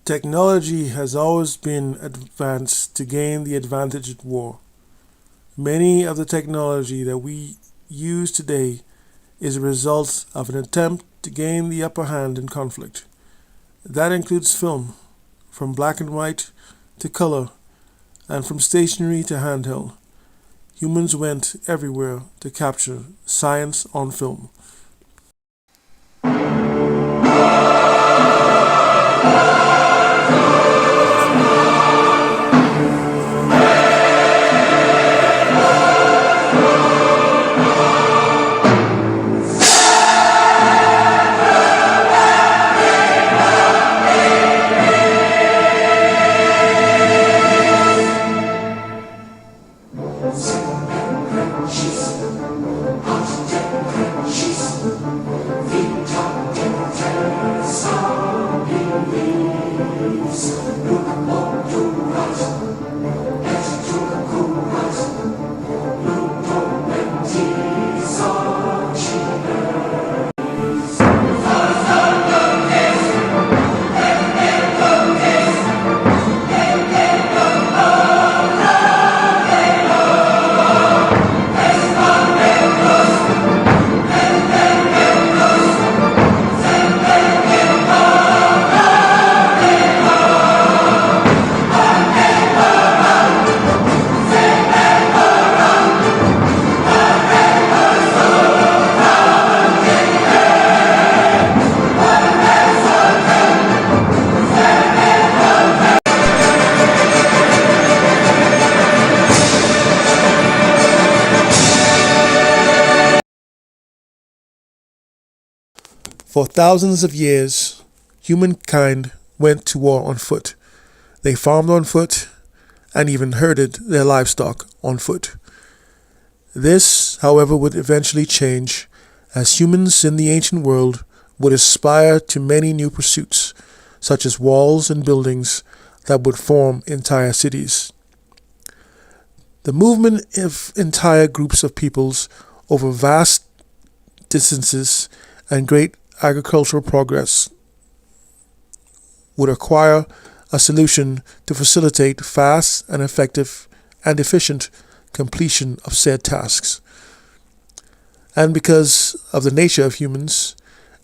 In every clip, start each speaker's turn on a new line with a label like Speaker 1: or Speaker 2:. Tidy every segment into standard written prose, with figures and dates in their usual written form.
Speaker 1: Technology has always been advanced to gain the advantage at war. Many of the technology that we use today is a result of an attempt to gain the upper hand in conflict. That includes film, from black and white to color, and from stationary to handheld. Humans went everywhere to capture science on film. For thousands of years, humankind went to war on foot. They farmed on foot and even herded their livestock on foot. This, however, would eventually change as humans in the ancient world would aspire to many new pursuits, such as walls and buildings that would form entire cities. The movement of entire groups of peoples over vast distances and great agricultural progress would require a solution to facilitate fast and effective and efficient completion of said tasks. And because of the nature of humans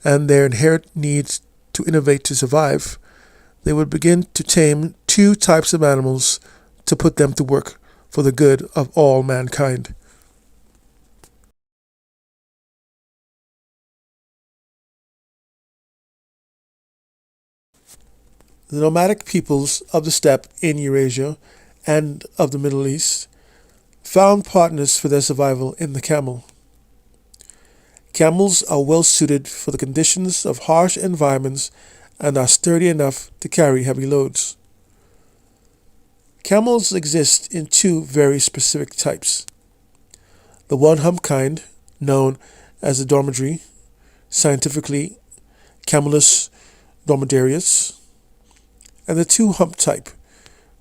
Speaker 1: and their inherent need to innovate to survive, they would begin to tame two types of animals to put them to work for the good of all mankind. The nomadic peoples of the steppe in Eurasia and of the Middle East found partners for their survival in the camel. Camels are well suited for the conditions of harsh environments and are sturdy enough to carry heavy loads. Camels exist in two very specific types. The one-hump kind, known as the dromedary, scientifically Camelus dromedarius, and the two-hump type,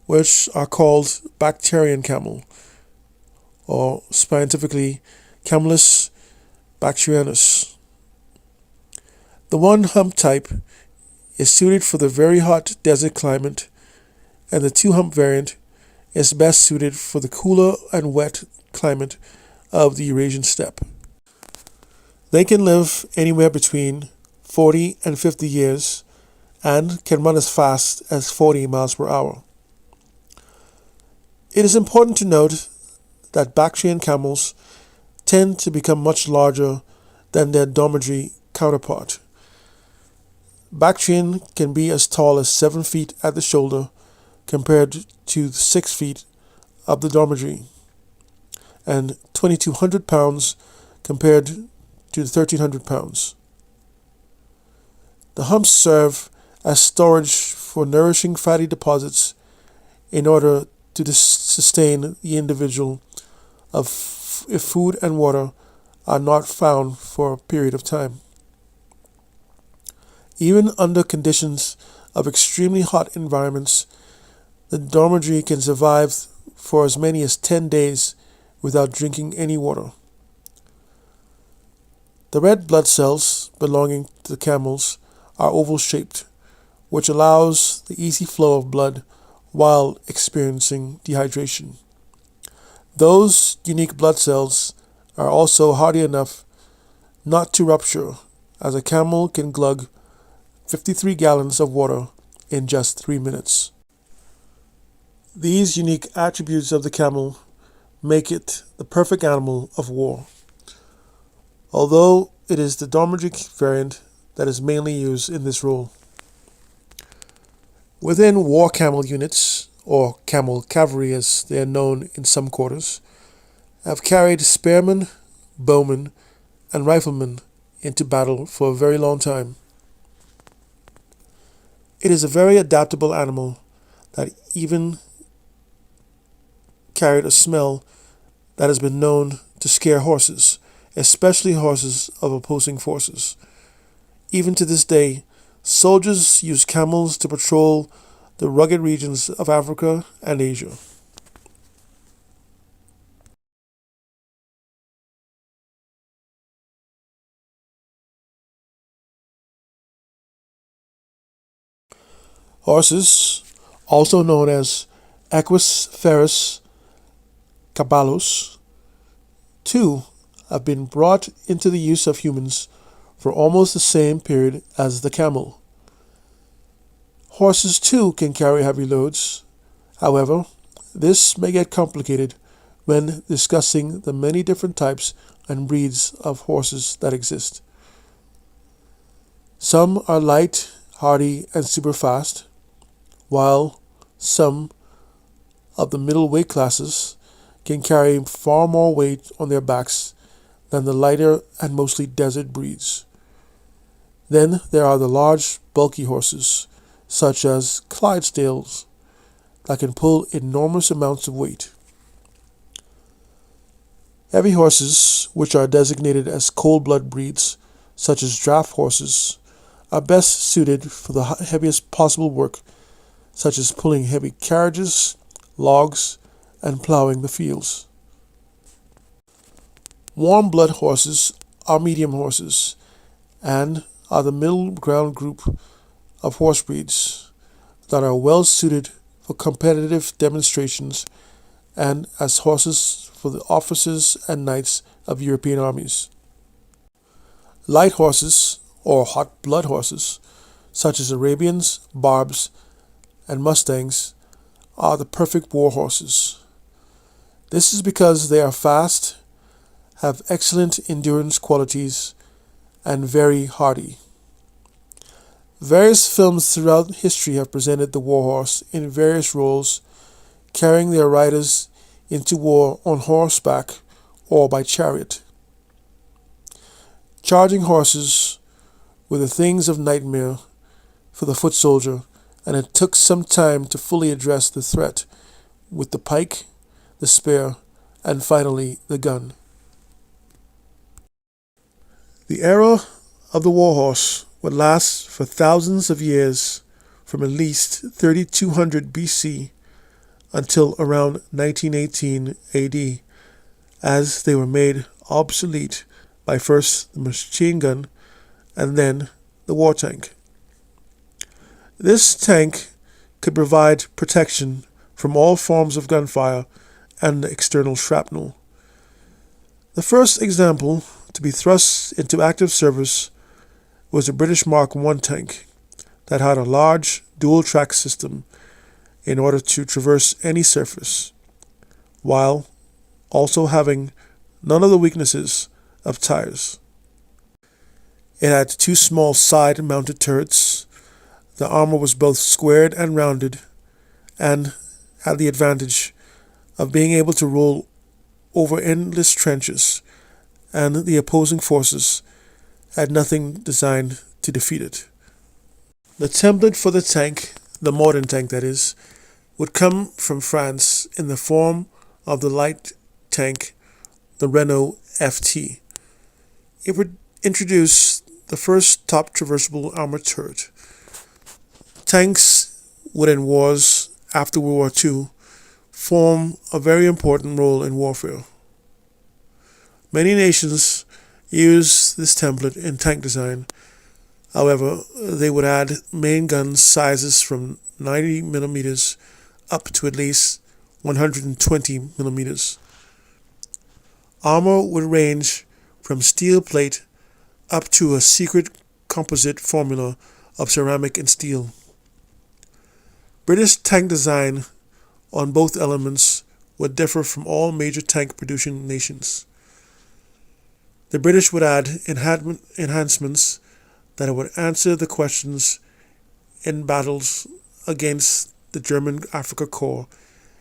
Speaker 1: which are called Bactrian camel, or scientifically Camelus bactrianus. The one-hump type is suited for the very hot desert climate, and the two-hump variant is best suited for the cooler and wet climate of the Eurasian steppe. They can live anywhere between 40 and 50 years and can run as fast as 40 miles per hour. It is important to note that Bactrian camels tend to become much larger than their dromedary counterpart. Bactrian can be as tall as 7 feet at the shoulder compared to 6 feet of the dromedary, and 2,200 pounds compared to 1,300 pounds. The humps serve as storage for nourishing fatty deposits in order to sustain the individual if food and water are not found for a period of time. Even under conditions of extremely hot environments, the dromedary can survive for as many as 10 days without drinking any water. The red blood cells belonging to the camels are oval-shaped, which allows the easy flow of blood while experiencing dehydration. Those unique blood cells are also hardy enough not to rupture, as a camel can glug 53 gallons of water in just 3 minutes. These unique attributes of the camel make it the perfect animal of war. Although it is the Domerjic variant that is mainly used in this role. Within war camel units, or camel cavalry as they are known in some quarters, have carried spearmen, bowmen, and riflemen into battle for a very long time. It is a very adaptable animal that even carried a smell that has been known to scare horses, especially horses of opposing forces. Even to this day, soldiers use camels to patrol the rugged regions of Africa and Asia. Horses, also known as Equus ferus caballos, too have been brought into the use of humans for almost the same period as the camel. Horses too can carry heavy loads. However, this may get complicated when discussing the many different types and breeds of horses that exist. Some are light, hardy, and super fast, while some of the middle weight classes can carry far more weight on their backs than the lighter and mostly desert breeds. Then there are the large, bulky horses, such as Clydesdales, that can pull enormous amounts of weight. Heavy horses, which are designated as cold-blood breeds, such as draft horses, are best suited for the heaviest possible work, such as pulling heavy carriages, logs, and plowing the fields. Warm-blood horses are medium horses, and are the middle ground group of horse breeds that are well suited for competitive demonstrations and as horses for the officers and knights of European armies. Light horses, or hot blood horses, such as Arabians, Barbs, and Mustangs, are the perfect war horses. This is because they are fast, have excellent endurance qualities, and very hardy. Various films throughout history have presented the warhorse in various roles, carrying their riders into war on horseback or by chariot. Charging horses were the things of nightmare for the foot soldier, and it took some time to fully address the threat with the pike, the spear, and finally the gun. The era of the warhorse would last for thousands of years, from at least 3200 BC until around 1918 AD, as they were made obsolete by first the machine gun and then the war tank. This tank could provide protection from all forms of gunfire and external shrapnel. The first example to be thrust into active service was the British Mark I tank that had a large dual-track system in order to traverse any surface, while also having none of the weaknesses of tires. It had two small side-mounted turrets. The armor was both squared and rounded, and had the advantage of being able to roll over endless trenches, and the opposing forces had nothing designed to defeat it. The template for the tank, the modern tank that is, would come from France in the form of the light tank, the Renault FT. It would introduce the first top traversable armored turret. Tanks would in wars after World War II form a very important role in warfare. Many nations use this template in tank design, However, they would add main gun sizes from 90 millimeters up to at least 120 millimeters. Armor would range from steel plate up to a secret composite formula of ceramic and steel. British tank design on both elements would differ from all major tank producing nations. The British would add enhancements that would answer the questions in battles against the German Afrika Korps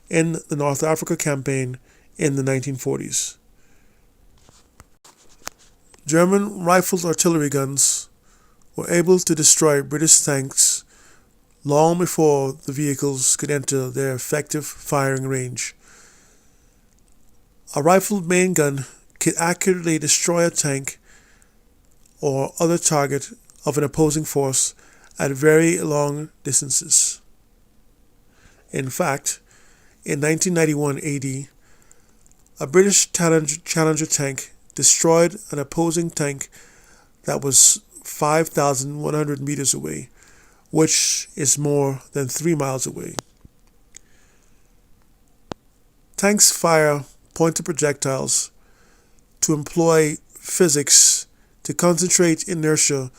Speaker 1: in the North Africa campaign in the 1940s. German rifled artillery guns were able to destroy British tanks long before the vehicles could enter their effective firing range. A rifled main gun could accurately destroy a tank or other target of an opposing force at very long distances. In fact, in 1991 AD, a British Challenger tank destroyed an opposing tank that was 5,100 meters away, which is more than 3 miles away. Tanks fire pointed projectiles to employ physics to concentrate inertia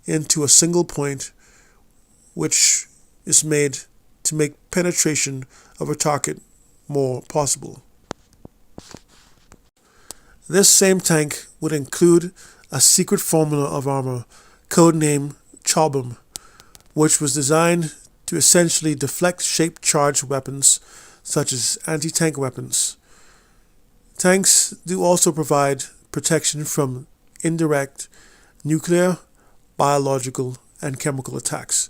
Speaker 1: into a single point, which is made to make penetration of a target more possible. This same tank would include a secret formula of armor, codenamed Chobham, which was designed to essentially deflect shaped charged weapons such as anti-tank weapons. Tanks do also provide protection from indirect nuclear, biological, and chemical attacks.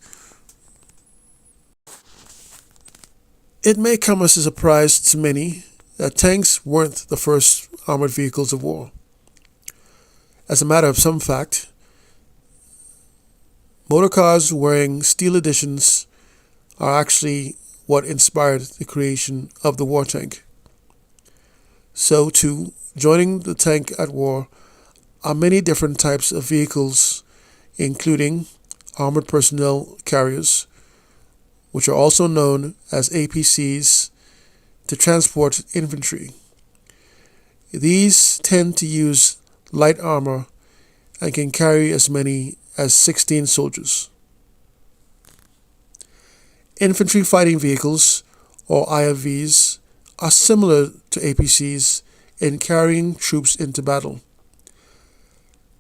Speaker 1: It may come as a surprise to many that tanks weren't the first armored vehicles of war. As a matter of some fact, motorcars wearing steel additions are actually what inspired the creation of the war tank. So too, joining the tank at war are many different types of vehicles, including armored personnel carriers, which are also known as APCs, to transport infantry. These tend to use light armor and can carry as many as 16 soldiers. Infantry fighting vehicles, or IFVs, are similar to APCs in carrying troops into battle.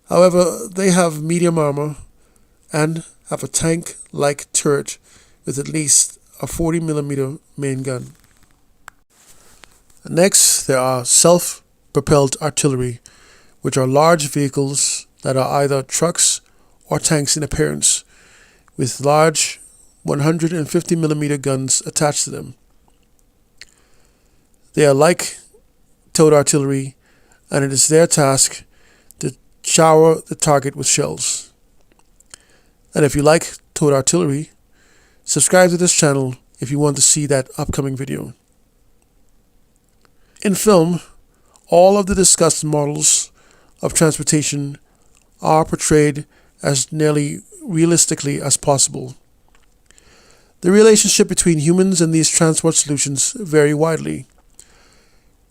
Speaker 1: However, they have medium armor and have a tank-like turret with at least a 40mm main gun. Next, there are self-propelled artillery, which are large vehicles that are either trucks or tanks in appearance, with large 150mm guns attached to them. They are like towed artillery, and it is their task to shower the target with shells. And if you like towed artillery, subscribe to this channel if you want to see that upcoming video. In film, all of the discussed models of transportation are portrayed as nearly realistically as possible. The relationship between humans and these transport solutions vary widely.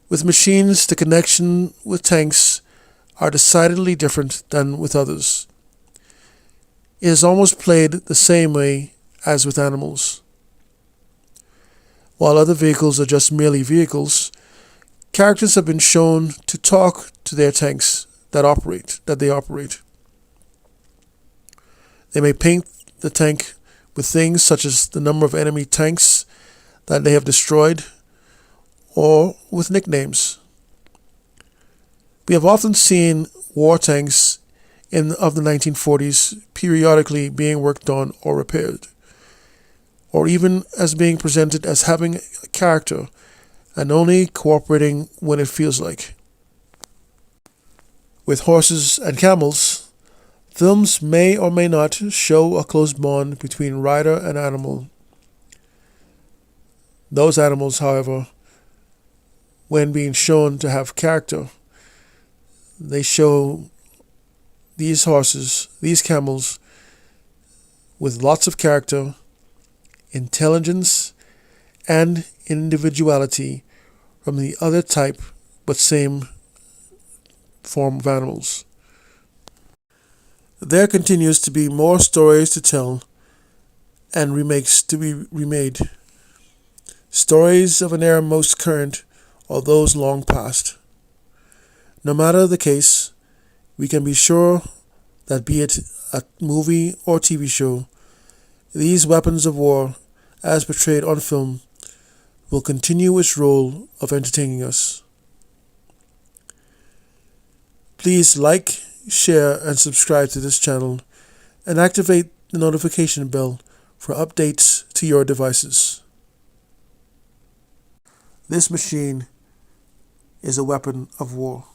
Speaker 1: With machines, the connection with tanks are decidedly different than with others. It is almost played the same way as with animals. While other vehicles are just merely vehicles, characters have been shown to talk to their tanks that they operate. They may paint the tank with things such as the number of enemy tanks that they have destroyed, or with nicknames. We have often seen war tanks of the 1940s periodically being worked on or repaired, or even as being presented as having a character and only cooperating when it feels like. With horses and camels, films may or may not show a close bond between rider and animal. Those animals, however, when being shown to have character, they show these horses, these camels, with lots of character, intelligence, and individuality from the other type but same form of animals. There continues to be more stories to tell and remakes to be remade. Stories of an era most current or those long past. No matter the case, we can be sure that be it a movie or TV show, these weapons of war, as portrayed on film, will continue its role of entertaining us. Please like, share, and subscribe to this channel, and activate the notification bell for updates to your devices. This machine is a weapon of war.